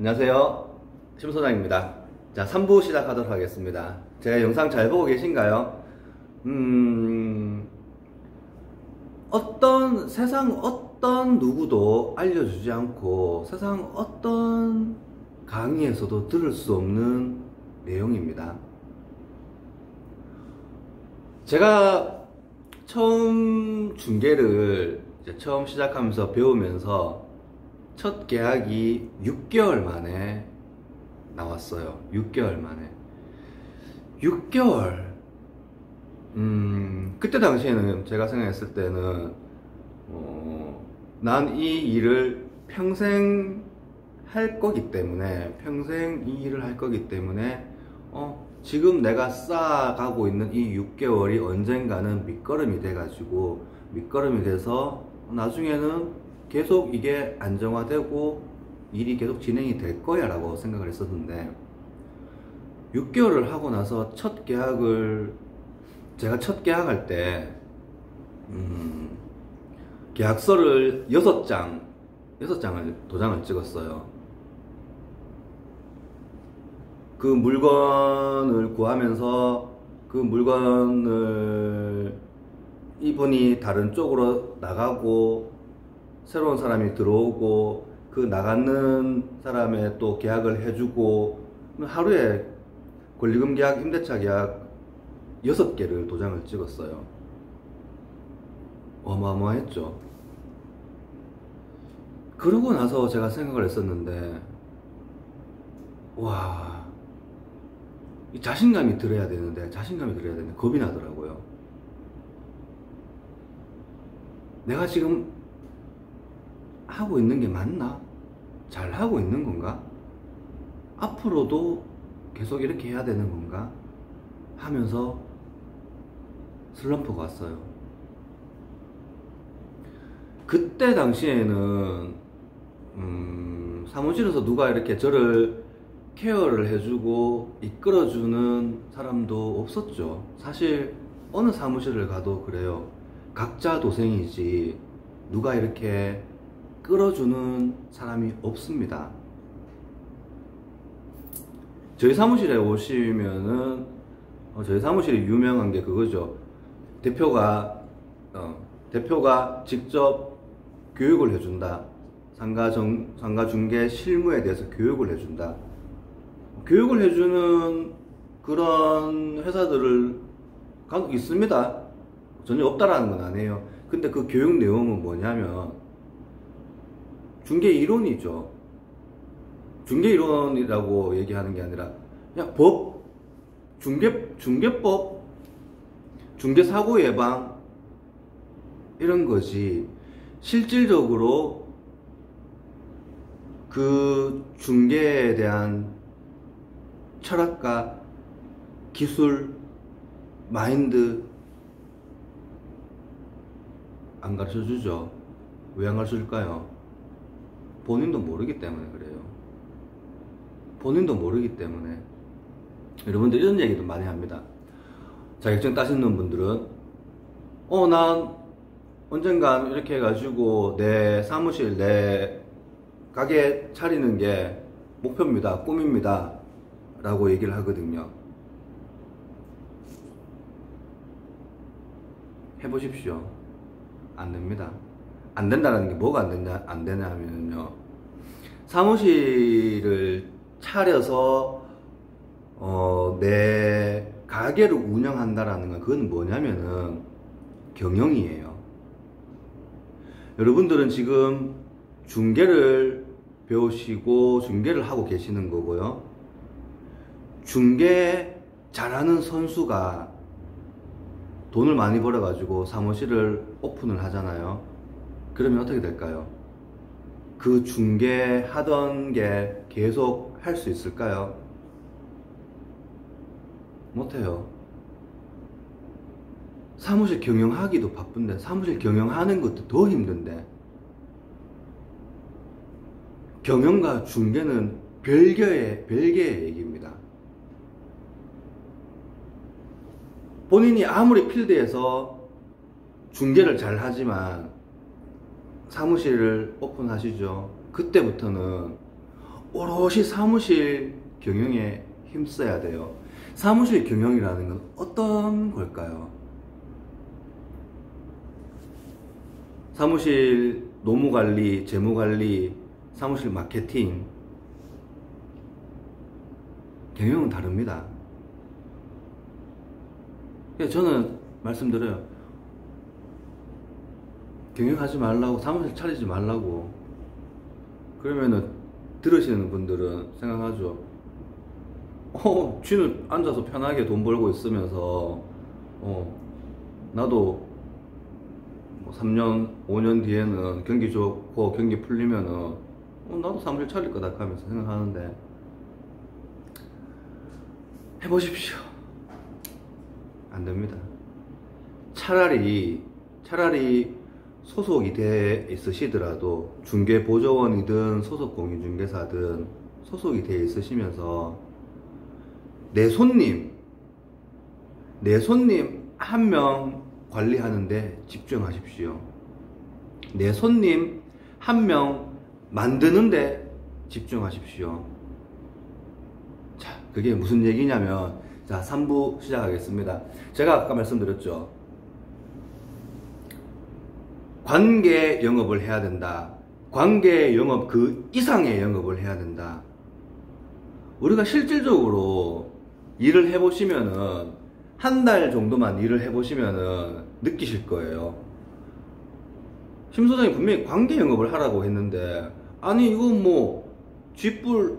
안녕하세요. 심소장입니다. 자, 3부 시작하도록 하겠습니다. 제 영상 잘 보고 계신가요? 세상 어떤 누구도 알려주지 않고 세상 어떤 강의에서도 들을 수 없는 내용입니다. 제가 처음 중계를 처음 시작하면서 배우면서 첫 계약이 6개월 만에 나왔어요. 6개월 만에. 6개월. 그때 당시에는 제가 생각했을 때는, 난 이 일을 평생 할 거기 때문에, 평생 이 일을 할 거기 때문에, 지금 내가 쌓아가고 있는 이 6개월이 언젠가는 밑거름이 돼가지고, 밑거름이 돼서 나중에는 계속 이게 안정화되고 일이 계속 진행이 될 거야 라고 생각을 했었는데, 6개월을 하고 나서 제가 첫 계약할 때 계약서를 6장을 도장을 찍었어요. 그 물건을 구하면서 그 물건을 이분이 다른 쪽으로 나가고 새로운 사람이 들어오고 그 나가는 사람의 또 계약을 해주고 하루에 권리금 계약, 임대차 계약 6개를 도장을 찍었어요. 어마어마했죠. 그러고 나서 제가 생각을 했었는데, 와, 이 자신감이 들어야 되는데 겁이 나더라고요. 내가 지금 하고 있는 게 맞나? 잘 하고 있는 건가? 앞으로도 계속 이렇게 해야 되는 건가? 하면서 슬럼프가 왔어요. 그때 당시에는 사무실에서 누가 이렇게 저를 케어를 해주고 이끌어주는 사람도 없었죠. 사실 어느 사무실을 가도 그래요. 각자 도생이지 누가 이렇게 끌어주는 사람이 없습니다. 저희 사무실에 오시면은 저희 사무실이 유명한 게 그거죠. 대표가 직접 교육을 해준다. 상가 중개 실무에 대해서 교육을 해준다. 교육을 해주는 그런 회사들을 간혹 있습니다. 전혀 없다라는 건 아니에요. 근데 그 교육 내용은 뭐냐면 중개 이론이죠. 중개 이론이라고 얘기하는 게 아니라 그냥 법, 중개법, 중개사고 예방 이런 거지. 실질적으로 그 중개에 대한 철학과 기술, 마인드 안 가르쳐 주죠. 왜 안 가르쳐 줄까요? 본인도 모르기 때문에 그래요. 본인도 모르기 때문에. 여러분들 이런 얘기도 많이 합니다. 자격증 따시는 분들은 난 언젠간 이렇게 해가지고 내 사무실, 내 가게 차리는 게 목표입니다, 꿈입니다 라고 얘기를 하거든요. 해보십시오. 안 됩니다. 안 된다는 게 뭐가 안 되냐면요, 사무실을 차려서 내 가게를 운영한다라는 건 그건 뭐냐면은 경영이에요. 여러분들은 지금 중개를 배우시고 중개를 하고 계시는 거고요. 중개 잘하는 선수가 돈을 많이 벌어가지고 사무실을 오픈을 하잖아요. 그러면 어떻게 될까요? 그 중개 하던 게 계속 할 수 있을까요? 못해요. 사무실 경영하기도 바쁜데, 사무실 경영하는 것도 더 힘든데, 경영과 중개는 별개의 얘기입니다. 본인이 아무리 필드에서 중개를 잘 하지만 사무실을 오픈하시죠. 그때부터는 오롯이 사무실 경영에 힘써야 돼요. 사무실 경영이라는 건 어떤 걸까요? 사무실 노무관리, 재무관리, 사무실 마케팅, 경영은 다릅니다. 저는 말씀드려요. 경영하지 말라고, 사무실 차리지 말라고. 그러면은 들으시는 분들은 생각하죠. 쥐는 앉아서 편하게 돈 벌고 있으면서 나도 3년, 5년 뒤에는 경기 좋고 경기 풀리면은 나도 사무실 차릴 거다 하면서 생각하는데, 해보십시오. 안 됩니다. 차라리 소속이 돼 있으시더라도 중개보조원이든 소속 공인중개사든 소속이 돼 있으시면서 내 손님 한 명 관리하는데 집중하십시오. 내 손님 한 명 만드는데 집중하십시오. 자, 그게 무슨 얘기냐면, 자, 3부 시작하겠습니다. 제가 아까 말씀드렸죠. 관계 영업을 해야 된다. 관계 영업 그 이상의 영업을 해야 된다. 우리가 실질적으로 일을 해보시면은, 한 달 정도만 일을 해보시면은 느끼실 거예요. 심 소장이 분명히 관계 영업을 하라고 했는데, 아니 이건 뭐 쥐뿔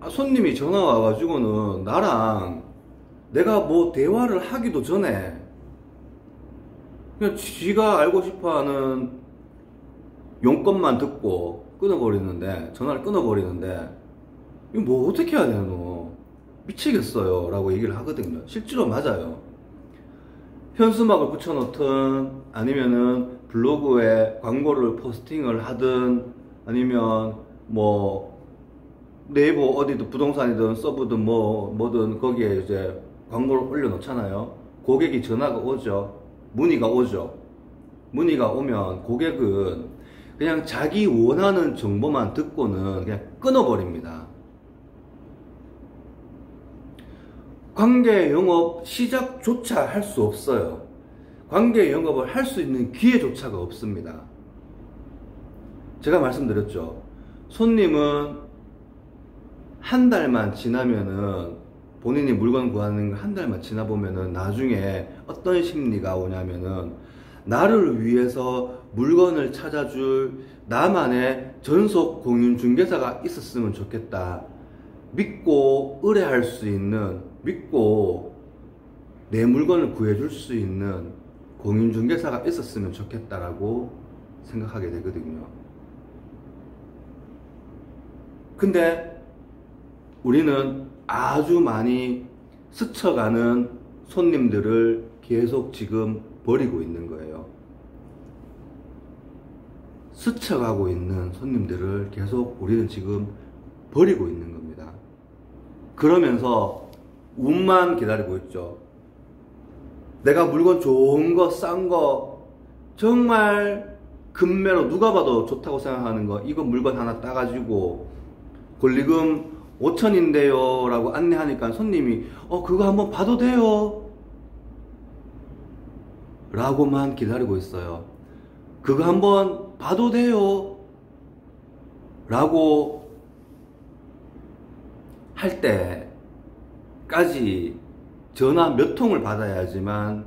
손님이 전화 와가지고는 나랑 내가 뭐 대화를 하기도 전에 그냥 지가 알고 싶어하는 용건만 듣고 끊어버리는데, 전화를 끊어버리는데, 이거 뭐 어떻게 해야 되노? 미치겠어요 라고 얘기를 하거든요. 실제로 맞아요. 현수막을 붙여놓든 아니면은 블로그에 광고를 포스팅을 하든 아니면 뭐 네이버 어디든 부동산이든 서브든 뭐든 거기에 이제 광고를 올려놓잖아요. 고객이 전화가 오죠. 문의가 오죠. 문의가 오면 고객은 그냥 자기 원하는 정보만 듣고는 그냥 끊어버립니다. 관계 영업 시작조차 할 수 없어요. 관계 영업을 할 수 있는 기회조차가 없습니다. 제가 말씀드렸죠. 손님은 한 달만 지나면은, 본인이 물건 구하는 거 한 달만 지나보면은 나중에 어떤 심리가 오냐면은, 나를 위해서 물건을 찾아줄 나만의 전속 공인중개사가 있었으면 좋겠다. 믿고 의뢰할 수 있는, 믿고 내 물건을 구해줄 수 있는 공인중개사가 있었으면 좋겠다라고 생각하게 되거든요. 근데 우리는 아주 많이 스쳐가는 손님들을 계속 지금 버리고 있는 거예요. 스쳐가고 있는 손님들을 계속 우리는 지금 버리고 있는 겁니다. 그러면서 운만 기다리고 있죠. 내가 물건 좋은 거, 싼 거, 정말 금매로 누가 봐도 좋다고 생각하는 거, 이거 물건 하나 따가지고 권리금 5,000인데요 라고 안내하니까 손님이 그거 한번 봐도 돼요 라고만 기다리고 있어요. 그거 한번 봐도 돼요 라고 할 때까지 전화 몇 통을 받아야지만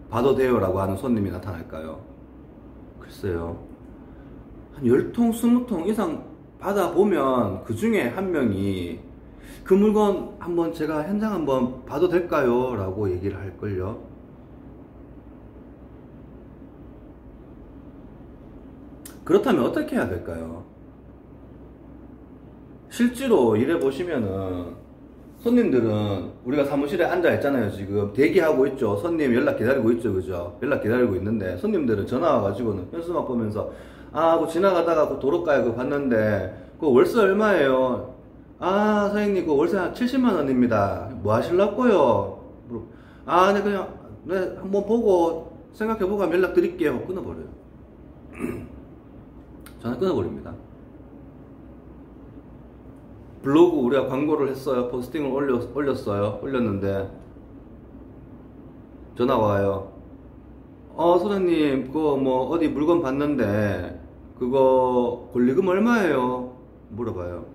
봐도 돼요 라고 하는 손님이 나타날까요? 글쎄요, 한 10통, 20통 이상 받아보면 그 중에 한 명이 그 물건 한번 제가 현장 한번 봐도 될까요? 라고 얘기를 할걸요. 그렇다면 어떻게 해야 될까요? 실제로 일해보시면은 손님들은, 우리가 사무실에 앉아 있잖아요. 지금 대기하고 있죠. 손님 연락 기다리고 있죠. 그죠? 연락 기다리고 있는데 손님들은 전화 와가지고는 현수막 보면서 그거 지나가다가 그 도로가에 그거 봤는데 그 월세 얼마예요? 사장님 그 월세 한 70만원입니다. 뭐 하실라고요? 네 그냥 한번 보고 생각해보고 하면 연락 드릴게요. 끊어버려요. 전화 끊어버립니다. 블로그 우리가 광고를 했어요. 포스팅을 올렸어요. 올렸는데 전화 와요. 소장님, 그거 뭐 어디 물건 봤는데 그거 권리금 얼마예요? 물어봐요.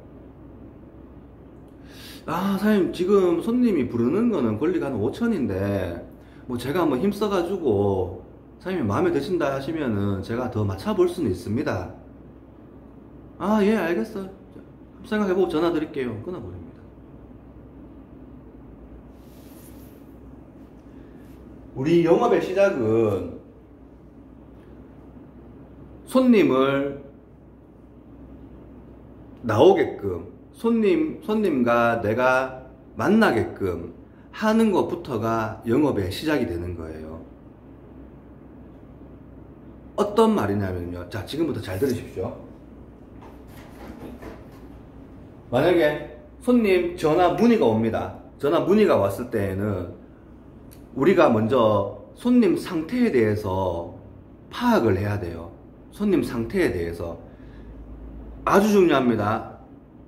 사장님, 지금 손님이 부르는 거는 권리가 한 5천인데 뭐 제가 한번 힘써가지고 사장님이 마음에 드신다 하시면은 제가 더 맞춰볼 수는 있습니다. 예, 알겠어요. 생각해보고 전화 드릴게요. 끊어버립니다. 우리 영업의 시작은 손님을 나오게끔, 손님과 내가 만나게끔 하는 것부터가 영업의 시작이 되는 거예요. 어떤 말이냐면요. 자, 지금부터 잘 들으십시오. 만약에 손님 전화 문의가 옵니다. 전화 문의가 왔을 때에는 우리가 먼저 손님 상태에 대해서 파악을 해야 돼요. 손님 상태에 대해서 아주 중요합니다.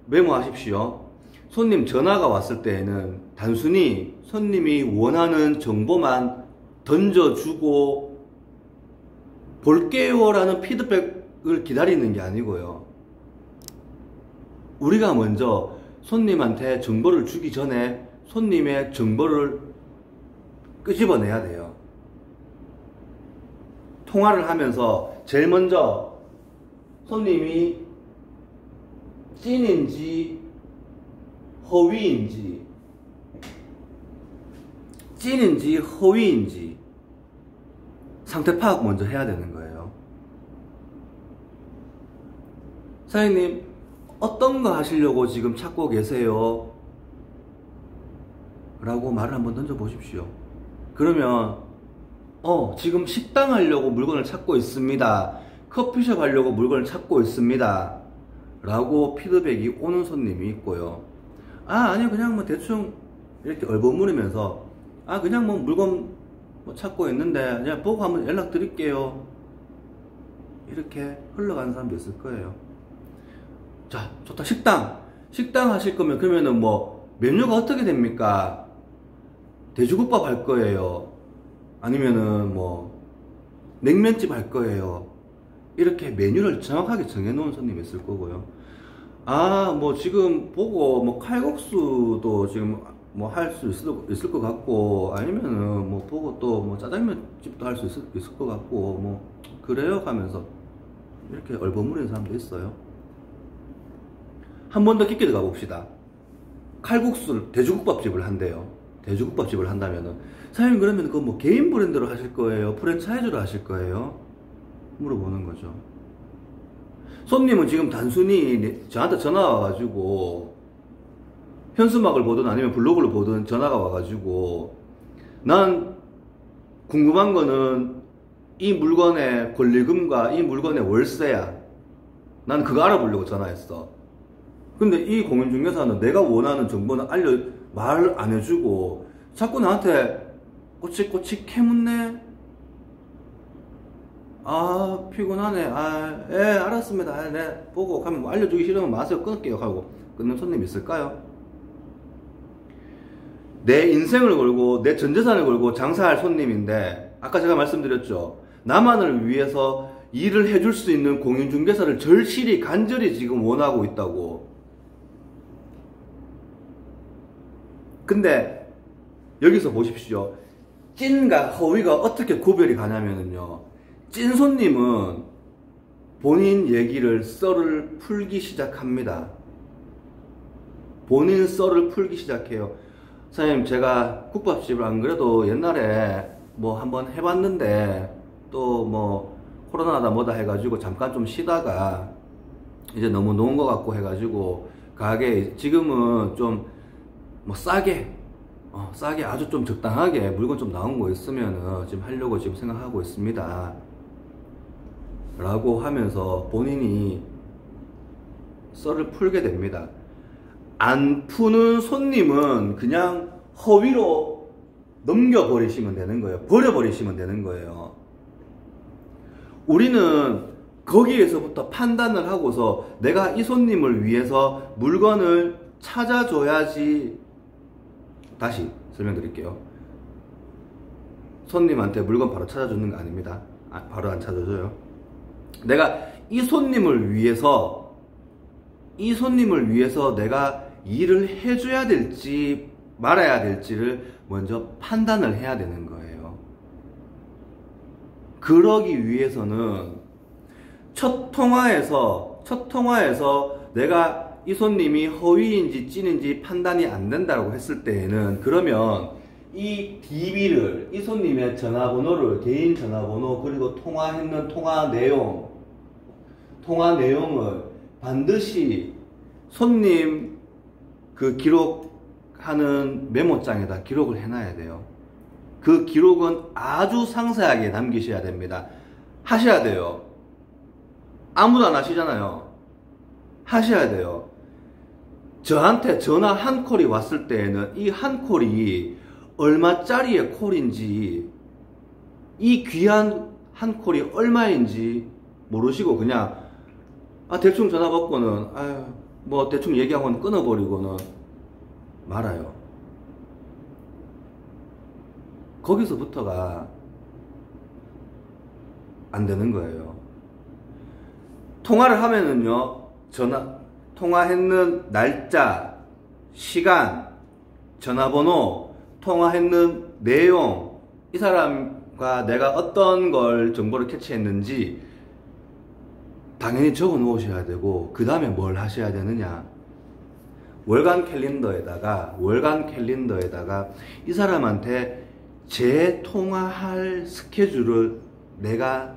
메모하십시오. 손님 전화가 왔을 때에는 단순히 손님이 원하는 정보만 던져주고 볼게요 라는 피드백을 기다리는 게 아니고요. 우리가 먼저 손님한테 정보를 주기 전에 손님의 정보를 끄집어내야 돼요. 통화를 하면서 제일 먼저 손님이 찐인지 허위인지 상태 파악 먼저 해야 되는 거예요. 사장님, 어떤 거 하시려고 지금 찾고 계세요? 라고 말을 한번 던져보십시오. 그러면 지금 식당 하려고 물건을 찾고 있습니다. 커피숍 하려고 물건을 찾고 있습니다. 라고 피드백이 오는 손님이 있고요. 아니요, 그냥 뭐 대충 이렇게 얼버무리면서 그냥 뭐 물건 뭐 찾고 있는데 그냥 보고 한번 연락 드릴게요. 이렇게 흘러가는 사람도 있을 거예요. 자, 좋다. 식당 하실 거면 그러면은 뭐 메뉴가 어떻게 됩니까? 돼지국밥 할 거예요? 아니면은 뭐 냉면집 할 거예요? 이렇게 메뉴를 정확하게 정해놓은 손님이 있을 거고요. 뭐 지금 보고 뭐 칼국수도 지금 뭐 할 수 있을 것 같고, 아니면은 뭐 보고 또 뭐 짜장면 집도 할 수 있을 것 같고, 뭐 그래요 하면서 이렇게 얼버무리는 사람도 있어요. 한 번 더 깊게 들어가 봅시다. 칼국수 돼지국밥집을 한대요. 돼지국밥집을 한다면은 사장님, 그러면 그거 뭐 개인 브랜드로 하실 거예요? 프랜차이즈로 하실 거예요? 물어보는 거죠. 손님은 지금 단순히 저한테 전화가 와가지고 현수막을 보든 아니면 블로그를 보든 전화가 와가지고 난 궁금한 거는 이 물건의 권리금과 이 물건의 월세야. 난 그거 알아보려고 전화했어. 근데 이 공인중개사는 내가 원하는 정보는 말 안 해주고 자꾸 나한테 꼬치꼬치 캐묻네. 피곤하네. 예, 알았습니다. 네, 보고 가면 뭐 알려주기 싫으면 마세요. 끊을게요 하고 끊는 손님 있을까요? 내 인생을 걸고 내 전재산을 걸고 장사할 손님인데, 아까 제가 말씀드렸죠. 나만을 위해서 일을 해줄 수 있는 공인중개사를 절실히 간절히 지금 원하고 있다고. 근데 여기서 보십시오. 찐과 허위가 어떻게 구별이 가냐면요, 찐 손님은 본인 얘기를 썰을 풀기 시작합니다. 본인 썰을 풀기 시작해요. 사장님, 제가 국밥집을 안 그래도 옛날에 뭐 한번 해봤는데 또 뭐 코로나다 뭐다 해가지고 잠깐 좀 쉬다가 이제 너무 놓은 것 같고 해가지고 가게 지금은 좀 뭐 싸게 아주 좀 적당하게 물건 좀 나온 거 있으면은 지금 하려고 지금 생각하고 있습니다. 라고 하면서 본인이 썰을 풀게 됩니다. 안 푸는 손님은 그냥 허위로 넘겨버리시면 되는 거예요. 버려버리시면 되는 거예요. 우리는 거기에서부터 판단을 하고서 내가 이 손님을 위해서 물건을 찾아줘야지. 다시 설명드릴게요. 손님한테 물건 바로 찾아주는 거 아닙니다. 바로 안 찾아줘요. 내가 이 손님을 위해서 내가 일을 해줘야 될지 말아야 될지를 먼저 판단을 해야 되는 거예요. 그러기 위해서는 첫 통화에서 내가 이 손님이 허위인지 찐인지 판단이 안 된다고 했을 때에는, 그러면 이 DB를, 이 손님의 전화번호를, 개인 전화번호, 그리고 통화했는 통화 내용을 반드시 손님 그 기록하는 메모장에다 기록을 해놔야 돼요. 그 기록은 아주 상세하게 남기셔야 됩니다. 하셔야 돼요. 아무도 안 하시잖아요. 하셔야 돼요. 저한테 전화 한 콜이 왔을 때에는 이 한 콜이 얼마짜리의 콜인지, 이 귀한 한 콜이 얼마인지 모르시고 그냥 대충 전화 받고는 뭐 대충 얘기하고는 끊어버리고는 말아요. 거기서부터가 안 되는 거예요. 통화를 하면은요, 통화했는 날짜, 시간, 전화번호, 통화했는 내용, 이 사람과 내가 어떤 걸 정보를 캐치했는지 당연히 적어 놓으셔야 되고, 그 다음에 뭘 하셔야 되느냐, 월간 캘린더에다가 이 사람한테 재통화할 스케줄을 내가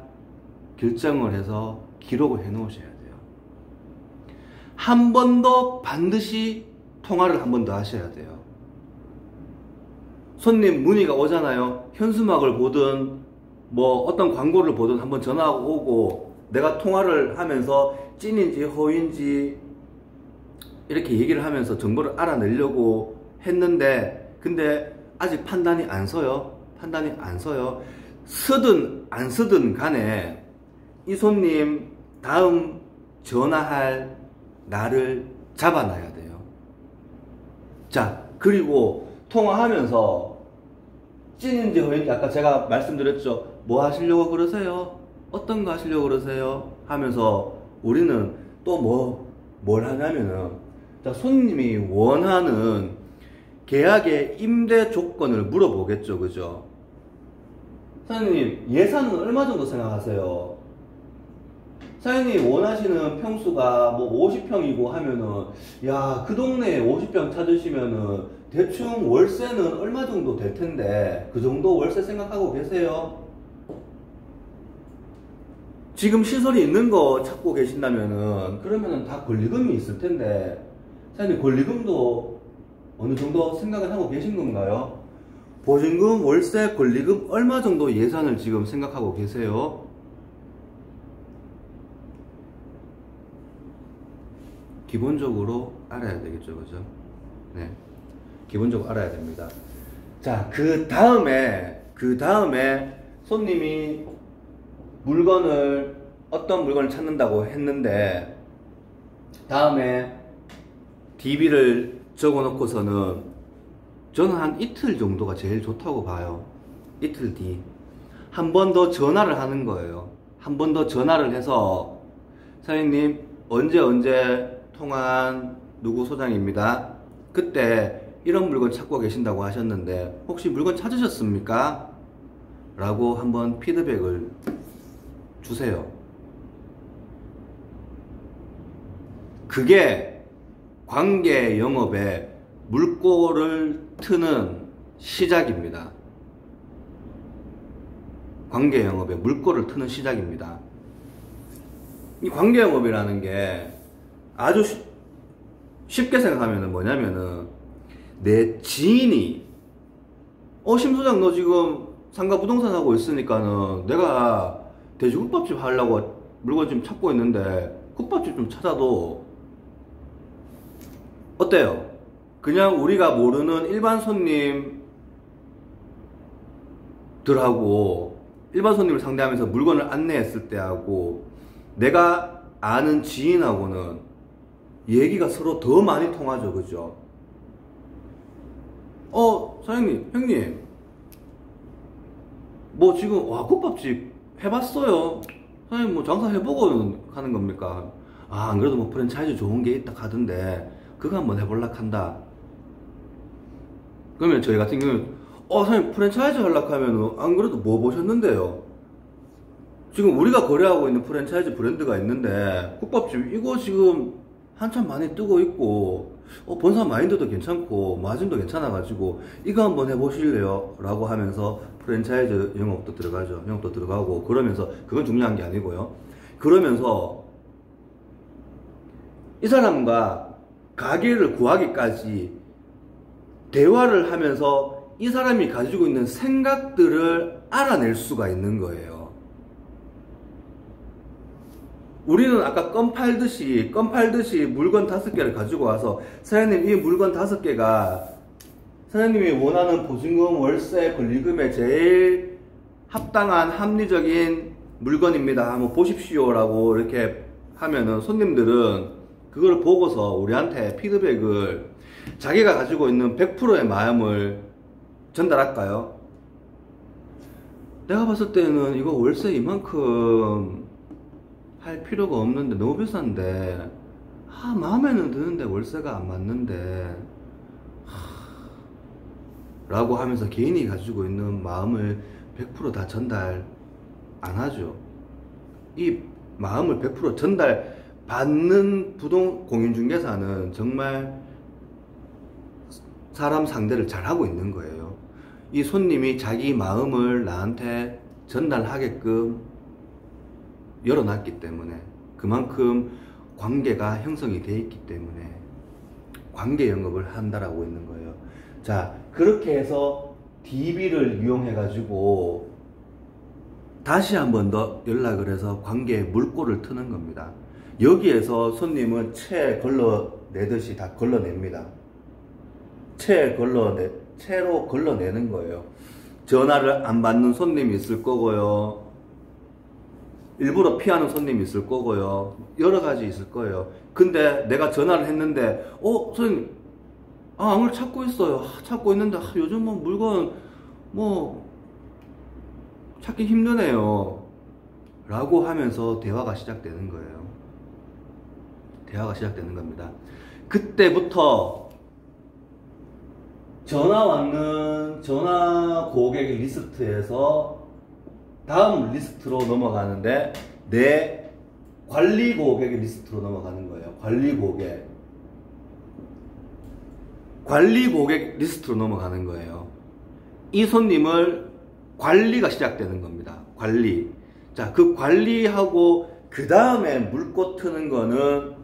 결정을 해서 기록을 해 놓으셔야 돼요. 한 번 더 반드시 통화를 한 번 더 하셔야 돼요. 손님 문의가 오잖아요. 현수막을 보든 뭐 어떤 광고를 보든 한번 전화가 오고, 내가 통화를 하면서 찐인지 허위인지 이렇게 얘기를 하면서 정보를 알아내려고 했는데, 근데 아직 판단이 안 서요. 쓰든 안 쓰든 간에 이 손님 다음 전화할 날을 잡아놔야 돼요. 자, 그리고 통화하면서 찐인지 허위인지 아까 제가 말씀드렸죠. 뭐 하시려고 그러세요? 어떤 거 하시려고 그러세요? 하면서 우리는 또 뭘 하냐면은, 자, 손님이 원하는 계약의 임대 조건을 물어보겠죠. 그죠? 사장님, 예산은 얼마 정도 생각하세요? 사장님이 원하시는 평수가 뭐 50평이고 하면은, 야, 그 동네에 50평 찾으시면은 대충 월세는 얼마 정도 될 텐데, 그 정도 월세 생각하고 계세요? 지금 시설이 있는 거 찾고 계신다면은, 그러면은 다 권리금이 있을 텐데, 사장님 권리금도 어느 정도 생각을 하고 계신 건가요? 보증금, 월세, 권리금 얼마 정도 예산을 지금 생각하고 계세요? 기본적으로 알아야 되겠죠. 그죠? 네. 기본적으로 알아야 됩니다. 자, 그 다음에 손님이 어떤 물건을 찾는다고 했는데, 다음에 DB를 적어 놓고서는 저는 한 이틀 정도가 제일 좋다고 봐요. 이틀 뒤. 한 번 더 전화를 하는 거예요. 한 번 더 전화를 해서, 사장님, 언제 통화한 누구 소장입니다. 그때 이런 물건 찾고 계신다고 하셨는데, 혹시 물건 찾으셨습니까? 라고 한번 피드백을 주세요. 그게 관계 영업에 물꼬를 트는 시작입니다. 관계 영업에 물꼬를 트는 시작입니다. 이 관계 영업이라는 게 아주 쉽게 생각하면 뭐냐면은, 내 지인이 심 소장 너 지금 상가 부동산 하고 있으니까는 내가 돼지국밥집 하려고 물건 좀 찾고 있는데 국밥집 좀 찾아도 어때요? 그냥 우리가 모르는 일반 손님들하고, 일반 손님을 상대하면서 물건을 안내했을 때하고, 내가 아는 지인하고는 얘기가 서로 더 많이 통하죠. 그죠? 사장님, 형님, 뭐 지금, 와, 국밥집 해봤어요. 사장님, 뭐 장사 해보고 하는 겁니까? 안 그래도 뭐 프랜차이즈 좋은 게 있다 하던데, 그거 한번 해볼라 한다. 그러면 저희 같은 경우는, 사장님, 프랜차이즈 하려고 하면은, 안 그래도 뭐 보셨는데요? 지금 우리가 거래하고 있는 프랜차이즈 브랜드가 있는데, 국밥집, 이거 지금 한참 많이 뜨고 있고, 본사 마인드도 괜찮고, 마진도 괜찮아가지고, 이거 한번 해보실래요? 라고 하면서 프랜차이즈 영업도 들어가죠. 영업도 들어가고, 그러면서, 그건 중요한 게 아니고요. 그러면서, 이 사람과 가게를 구하기까지 대화를 하면서 이 사람이 가지고 있는 생각들을 알아낼 수가 있는 거예요. 우리는 아까 껌 팔듯이 물건 5개를 가지고 와서, 사장님, 이 물건 5개가 사장님이 원하는 보증금, 월세, 권리금에 제일 합당한 합리적인 물건입니다. 한번 보십시오. 라고 이렇게 하면은 손님들은 그걸 보고서 우리한테 피드백을, 자기가 가지고 있는 100%의 마음을 전달할까요? 내가 봤을 때는 이거 월세 이만큼 할 필요가 없는데 너무 비싼데, 마음에는 드는데 월세가 안 맞는데, 라고 하면서 개인이 가지고 있는 마음을 100% 다 전달 안 하죠. 이 마음을 100% 전달 받는 공인중개사는 정말 사람 상대를 잘 하고 있는 거예요. 이 손님이 자기 마음을 나한테 전달하게끔 열어놨기 때문에, 그만큼 관계가 형성이 되어 있기 때문에 관계 영업을 한다라고 있는 거예요. 자, 그렇게 해서 DB를 이용해 가지고 다시 한 번 더 연락을 해서 관계에 물꼬를 트는 겁니다. 여기에서 손님은 채 걸러내듯이 다 걸러냅니다. 채로 걸러내는 거예요. 전화를 안 받는 손님이 있을 거고요. 일부러 피하는 손님이 있을 거고요. 여러 가지 있을 거예요. 근데 내가 전화를 했는데, 선생님, 오늘 찾고 있어요. 찾고 있는데, 요즘 뭐 물건, 찾기 힘드네요. 라고 하면서 대화가 시작되는 거예요. 대화가 시작되는 겁니다. 그때부터 전화 고객 리스트에서 다음 리스트로 넘어가는데, 내 관리 고객 리스트로 넘어가는 거예요. 관리 고객 리스트로 넘어가는 거예요. 이 손님을 관리가 시작되는 겁니다. 관리. 자, 그 관리하고 그 다음에 물꼬 트는 거는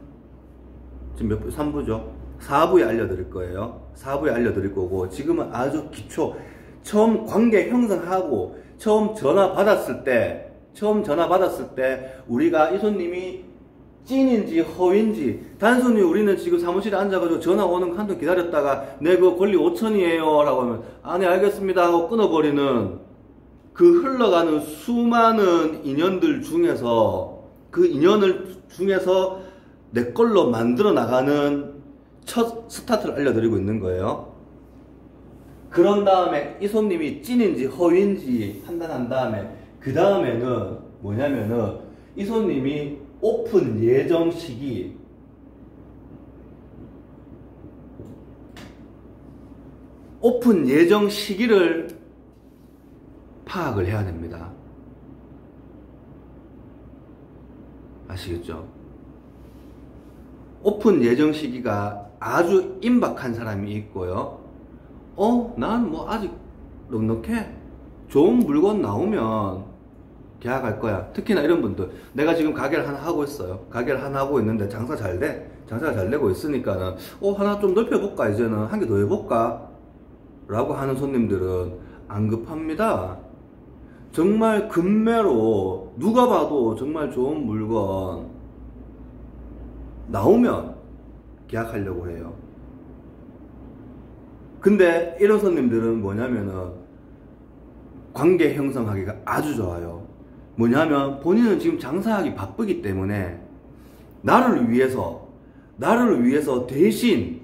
지금 몇 부? 3부죠. 4부에 알려드릴 거예요. 4부에 알려드릴 거고, 지금은 아주 기초, 처음 관계 형성하고 처음 전화 받았을 때 우리가 이 손님이 찐인지 허위인지, 단순히 우리는 지금 사무실에 앉아가지고 전화 오는 거 한동 기다렸다가 내 그 권리 5천이에요 라고 하면 네 알겠습니다 하고 끊어버리는, 그 흘러가는 수많은 인연들 중에서, 그 인연을 중에서 내 걸로 만들어 나가는 첫 스타트를 알려드리고 있는 거예요. 그런 다음에 이 손님이 찐인지 허위인지 판단한 다음에, 그 다음에는 뭐냐면은 이 손님이 오픈 예정 시기를 파악을 해야 됩니다. 아시겠죠? 오픈 예정 시기가 아주 임박한 사람이 있고요. 난 뭐 아직 넉넉해. 좋은 물건 나오면 계약할 거야. 특히나 이런 분들, 내가 지금 가게를 하나 하고 있어요. 가게를 하나 하고 있는데 장사 잘 돼. 장사가 잘 되고 있으니까는 하나 좀 넓혀볼까, 이제는 한 개 더 해볼까 라고 하는 손님들은 안 급합니다. 정말 급매로 누가 봐도 정말 좋은 물건 나오면 계약하려고 해요. 근데 이런 손님들은 뭐냐면은 관계 형성하기가 아주 좋아요. 뭐냐면 본인은 지금 장사하기 바쁘기 때문에 나를 위해서 나를 위해서 대신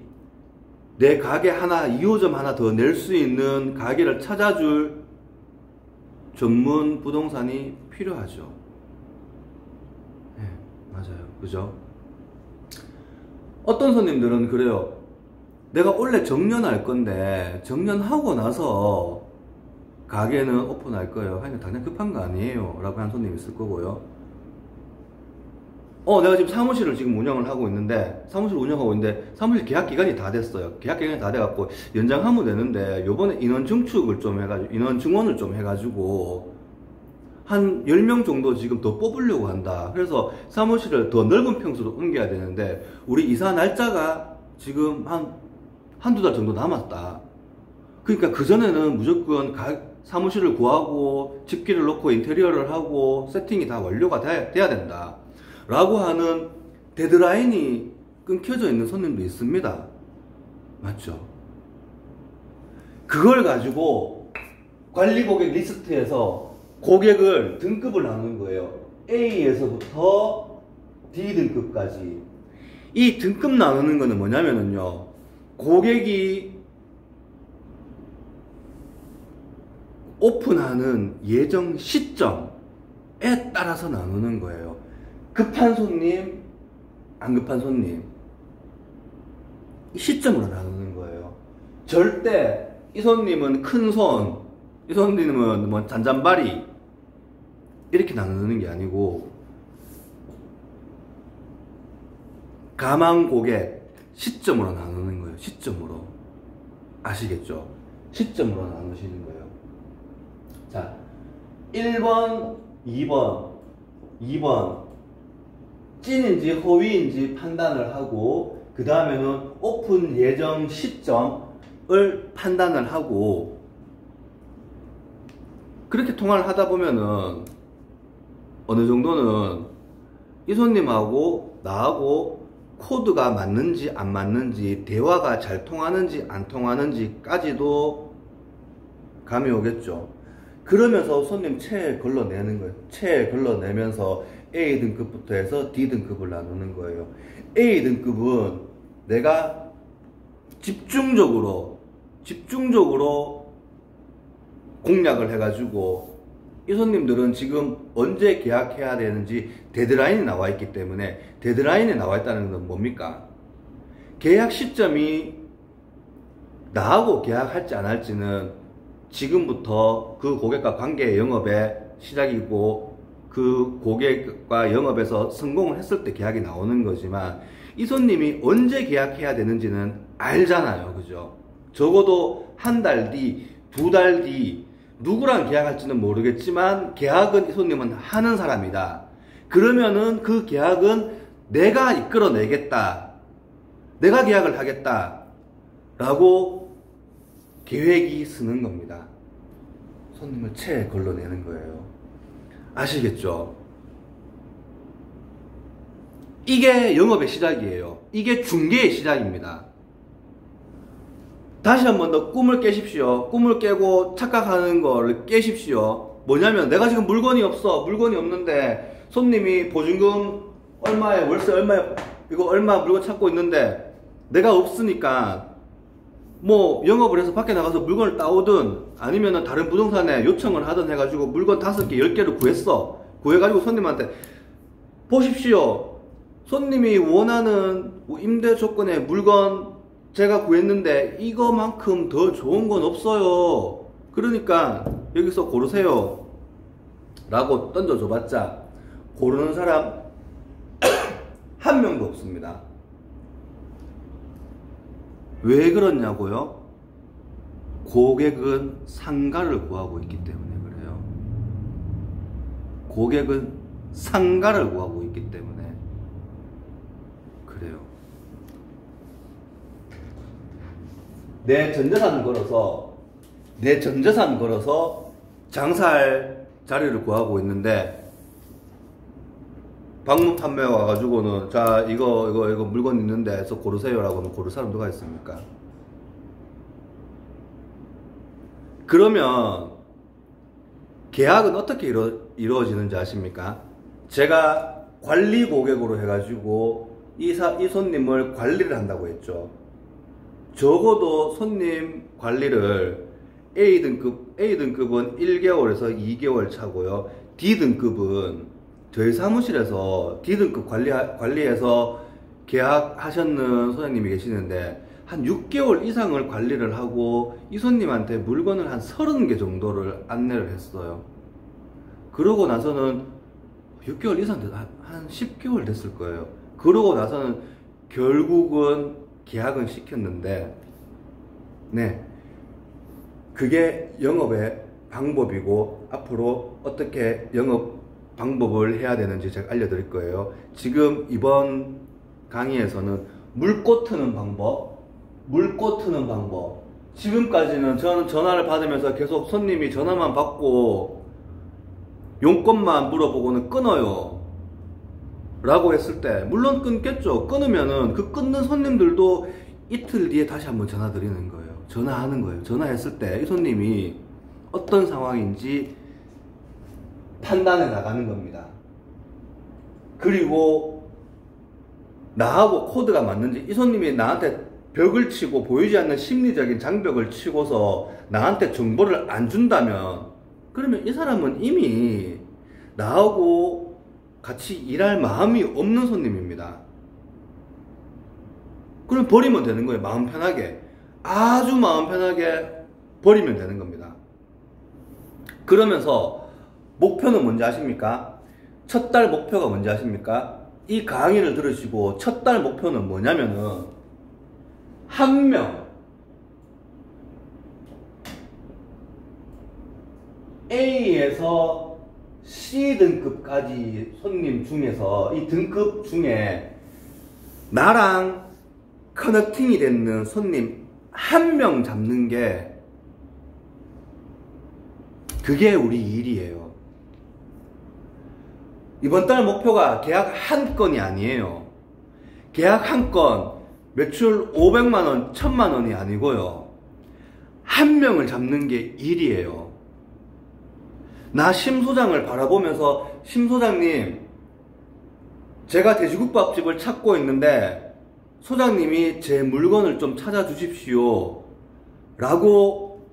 내 가게 하나, 2호점 하나 더 낼 수 있는 가게를 찾아줄 전문 부동산이 필요하죠. 네, 맞아요. 그죠? 어떤 손님들은 그래요. 내가 원래 정년할 건데 정년하고 나서 가게는 오픈할 거예요. 하니까 당장 급한 거 아니에요 라고 하는 손님이 있을 거고요. 내가 지금 사무실을 지금 운영을 하고 있는데 사무실 계약 기간이 다 됐어요. 계약 기간이 다 돼갖고 연장하면 되는데 요번에 인원 증축을 좀 해가지고 인원 증원을 좀 해가지고 한 10명 정도 지금 더 뽑으려고 한다. 그래서 사무실을 더 넓은 평수로 옮겨야 되는데 우리 이사 날짜가 지금 한두 달 정도 남았다. 그러니까 그전에는 무조건 사무실을 구하고 집기를 놓고 인테리어를 하고 세팅이 다 완료가 돼야 된다 라고 하는 데드라인이 끊겨져 있는 손님도 있습니다. 맞죠? 그걸 가지고 관리 고객 리스트에서 고객을 등급을 나누는 거예요. A에서부터 D 등급까지. 이 등급 나누는 거는 뭐냐면요, 고객이 오픈하는 예정 시점에 따라서 나누는 거예요. 급한 손님, 안 급한 손님, 이 시점으로 나누는 거예요. 절대 이 손님은 큰 손, 이 손님은 뭐 잔잔바리 이렇게 나누는 게 아니고 가망 고객 시점으로 나누는 거예요. 시점으로. 아시겠죠? 시점으로 나누시는 거예요. 자, 1번, 2번 찐인지 허위인지 판단을 하고 그 다음에는 오픈 예정 시점을 판단을 하고 그렇게 통화를 하다 보면은 어느 정도는 이 손님하고 나하고 코드가 맞는지 안 맞는지, 대화가 잘 통하는지 안 통하는지까지도 감이 오겠죠. 그러면서 손님 체에 걸러내는 거예요. 체에 걸러내면서 A 등급부터 해서 D 등급을 나누는 거예요. A 등급은 내가 집중적으로 공략을 해가지고 이 손님들은 지금 언제 계약해야 되는지 데드라인이 나와 있기 때문에, 데드라인에 나와 있다는 건 뭡니까? 계약 시점이 나하고 계약할지 안 할지는 지금부터 그 고객과 관계 영업의 시작이고 그 고객과 영업에서 성공을 했을 때 계약이 나오는 거지만 이 손님이 언제 계약해야 되는지는 알잖아요. 그죠? 적어도 한 달 뒤, 두 달 뒤 누구랑 계약할지는 모르겠지만 계약은 이 손님은 하는 사람이다. 그러면은 그 계약은 내가 이끌어내겠다. 내가 계약을 하겠다. 라고 계획이 쓰는 겁니다. 손님을 체에 걸러내는 거예요. 아시겠죠? 이게 영업의 시작이에요. 이게 중개의 시작입니다. 다시 한 번 더 꿈을 깨십시오. 꿈을 깨고 착각하는 걸 깨십시오. 뭐냐면 내가 지금 물건이 없어. 물건이 없는데 손님이 보증금 얼마에, 월세 얼마에, 이거 얼마 물건 찾고 있는데 내가 없으니까 뭐 영업을 해서 밖에 나가서 물건을 따오든 아니면은 다른 부동산에 요청을 하든 해가지고 물건 5개, 10개를 구했어. 구해가지고 손님한테 보십시오. 손님이 원하는 임대 조건의 물건 제가 구했는데 이거만큼 더 좋은 건 없어요. 그러니까 여기서 고르세요. 라고 던져줘봤자 고르는 사람 한 명도 없습니다. 왜 그러냐고요? 고객은 상가를 구하고 있기 때문에 그래요. 고객은 상가를 구하고 있기 때문에 그래요. 내 전재산 걸어서 장사할 자리를 구하고 있는데 방문 판매 와가지고는 자 이거 물건 있는데 해서 고르세요 라고 하면 고를 사람 누가 있습니까? 그러면 계약은 어떻게 이루어지는지 아십니까? 제가 관리 고객으로 해가지고 이 손님을 관리를 한다고 했죠. 적어도 손님 관리를 A등급은 1개월에서 2개월 차고요. D등급은 저희 사무실에서 D등급 관리해서 계약하셨는 소장님이 계시는데 한 6개월 이상을 관리를 하고 이 손님한테 물건을 한 30개 정도를 안내를 했어요. 그러고 나서는 6개월 이상 한 10개월 됐을 거예요. 그러고 나서는 결국은 계약은 시켰는데, 네, 그게 영업의 방법이고 앞으로 어떻게 영업 방법을 해야 되는지 제가 알려드릴 거예요. 지금 이번 강의에서는 물꼬 트는 방법, 지금까지는 저는 전화를 받으면서 계속 손님이 전화만 받고 용건만 물어보고는 끊어요 라고 했을 때, 물론 끊겠죠. 끊으면은 그 끊는 손님들도 이틀 뒤에 다시 한번 전화 드리는 거예요. 전화하는 거예요. 전화했을 때 이 손님이 어떤 상황인지 판단해 나가는 겁니다. 그리고 나하고 코드가 맞는지, 이 손님이 나한테 벽을 치고 보이지 않는 심리적인 장벽을 치고서 나한테 정보를 안 준다면, 그러면 이 사람은 이미 나하고 같이 일할 마음이 없는 손님입니다. 그럼 버리면 되는 거예요. 마음 편하게, 아주 마음 편하게 버리면 되는 겁니다. 그러면서 목표는 뭔지 아십니까? 첫 달 목표가 뭔지 아십니까? 이 강의를 들으시고 첫 달 목표는 뭐냐면은, 한 명 A에서 C등급까지 손님 중에서 이 등급 중에 나랑 커넥팅이 되는 손님 한 명 잡는 게, 그게 우리 일이에요. 이번 달 목표가 계약 한 건이 아니에요. 계약 한 건, 매출 500만원, 1000만원이 아니고요. 한 명을 잡는 게 일이에요. 나 심소장을 바라보면서, 심소장님, 제가 돼지국밥집을 찾고 있는데 소장님이 제 물건을 좀 찾아주십시오 라고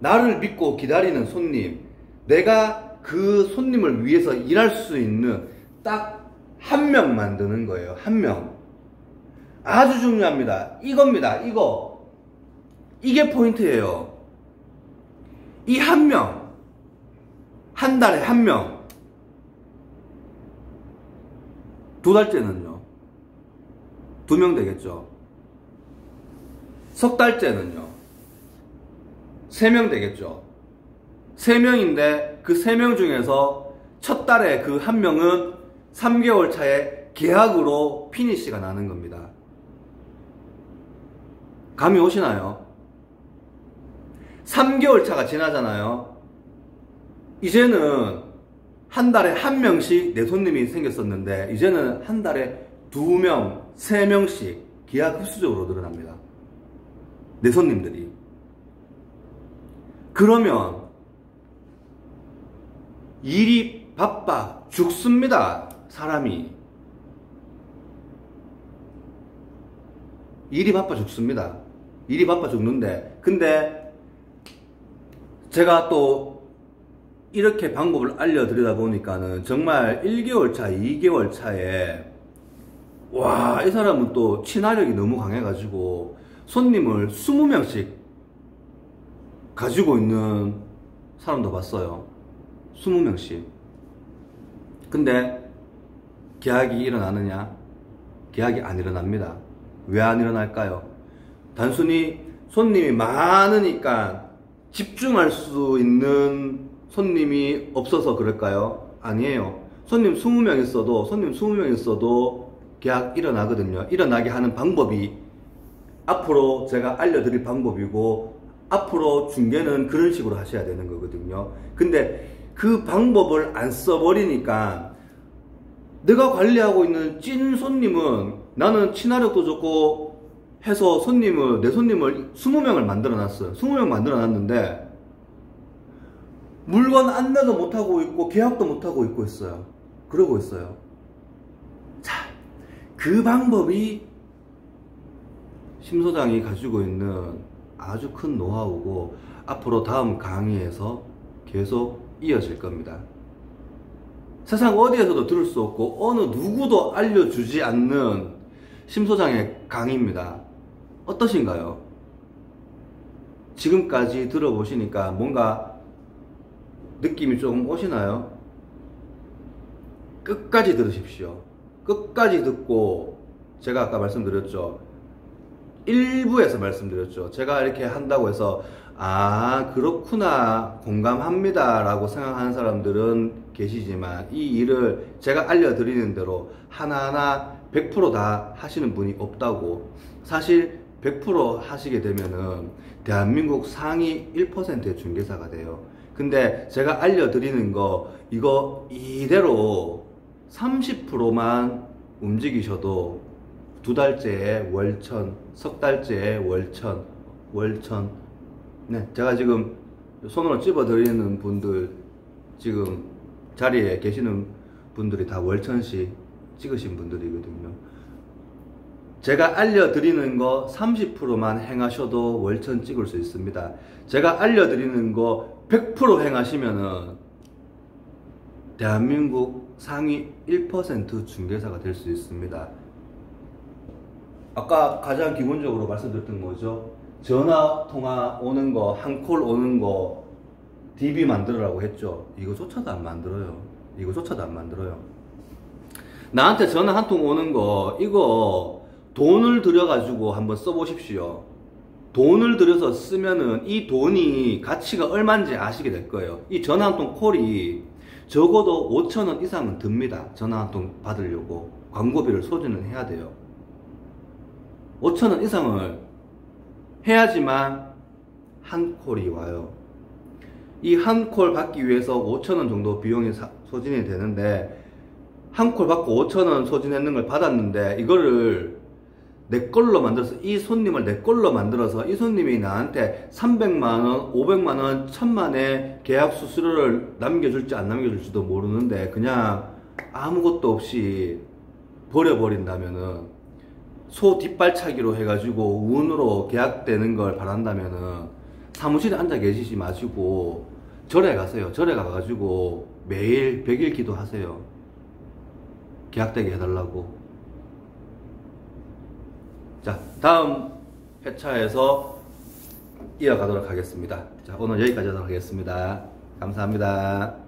나를 믿고 기다리는 손님, 내가 그 손님을 위해서 일할 수 있는 딱 한 명 만드는 거예요. 한 명. 아주 중요합니다. 이겁니다. 이게 포인트예요. 이 한 명, 한 달에 한 명. 두 달째는요? 2명 되겠죠. 석 달째는요? 3명 되겠죠. 3명인데 그 3명 중에서 첫 달에 그 한 명은 3개월 차에 계약으로 피니시가 나는 겁니다. 감이 오시나요? 3개월 차가 지나잖아요. 이제는 한 달에 한 명씩 내 손님이 생겼었는데, 이제는 한 달에 2명, 3명씩 계약 흡수적으로 늘어납니다. 내 손님들이. 그러면 일이 바빠 죽습니다. 사람이. 일이 바빠 죽습니다. 일이 바빠 죽는데, 근데 제가 또 이렇게 방법을 알려드리다 보니까는 정말 1개월 차, 2개월 차에 와, 이 사람은 또 친화력이 너무 강해가지고 손님을 20명씩 가지고 있는 사람도 봤어요. 20명씩. 근데 계약이 일어나느냐? 계약이 안 일어납니다. 왜 안 일어날까요? 단순히 손님이 많으니까 집중할 수 있는 손님이 없어서 그럴까요? 아니에요. 손님 20명 있어도 계약 일어나거든요. 일어나게 하는 방법이 앞으로 제가 알려드릴 방법이고, 앞으로 중개는 그런 식으로 하셔야 되는 거거든요. 근데 그 방법을 안 써버리니까 내가 관리하고 있는 찐 손님은, 나는 친화력도 좋고 해서 내 손님을 20명을 만들어 놨어요. 20명 만들어 놨는데 물건 안내도 못하고 있고 계약도 못하고 있고 있어요. 그러고 있어요. 자, 그 방법이 심 소장이 가지고 있는 아주 큰 노하우고 앞으로 다음 강의에서 계속 이어질 겁니다. 세상 어디에서도 들을 수 없고 어느 누구도 알려주지 않는 심 소장의 강의입니다. 어떠신가요? 지금까지 들어보시니까 뭔가 느낌이 조금 오시나요? 끝까지 들으십시오. 끝까지 듣고 제가 아까 말씀드렸죠. 1부에서 말씀드렸죠. 제가 이렇게 한다고 해서 아 그렇구나 공감합니다 라고 생각하는 사람들은 계시지만 이 일을 제가 알려드리는 대로 하나하나 100% 다 하시는 분이 없다고. 사실 100% 하시게 되면은 대한민국 상위 1%의 중개사가 돼요. 근데 제가 알려드리는 거 이거 이대로 30%만 움직이셔도 2달째에 월천, 석 달째에 월천. 네, 제가 지금 손으로 집어 드리는 분들 지금 자리에 계시는 분들이 다 월천씩 찍으신 분들이거든요. 제가 알려드리는 거 30%만 행하셔도 월천 찍을 수 있습니다. 제가 알려드리는 거 100% 행하시면은 대한민국 상위 1% 중개사가 될 수 있습니다. 아까 가장 기본적으로 말씀드렸던 거죠. 전화 통화 오는 거, 한 콜 오는 거 DB 만들으라고 했죠. 이거조차도 안 만들어요. 나한테 전화 한 통 오는 거 이거 돈을 들여가지고 한번 써보십시오. 돈을 들여서 쓰면은 이 돈이 가치가 얼마인지 아시게 될 거예요. 이 전화 한 통 콜이 적어도 5,000원 이상은 듭니다. 전화 한 통 받으려고 광고비를 소진을 해야 돼요. 5,000원 이상을 해야지만 한 콜이 와요. 이 한 콜 받기 위해서 5,000원 정도 비용이 소진이 되는데 한 콜 받고 5,000원 소진했는 걸 받았는데 이거를 내 걸로 만들어서 이 손님을 내 걸로 만들어서 이 손님이 나한테 300만원, 500만원, 1000만의 계약 수수료를 남겨줄지 안 남겨줄지도 모르는데 그냥 아무것도 없이 버려버린다면은 소 뒷발차기로 해가지고 운으로 계약되는 걸 바란다면은 사무실에 앉아 계시지 마시고 절에 가세요. 절에 가가지고 매일 100일 기도하세요. 계약되게 해달라고. 자, 다음 회차에서 이어가도록 하겠습니다. 자, 오늘 여기까지 하도록 하겠습니다. 감사합니다.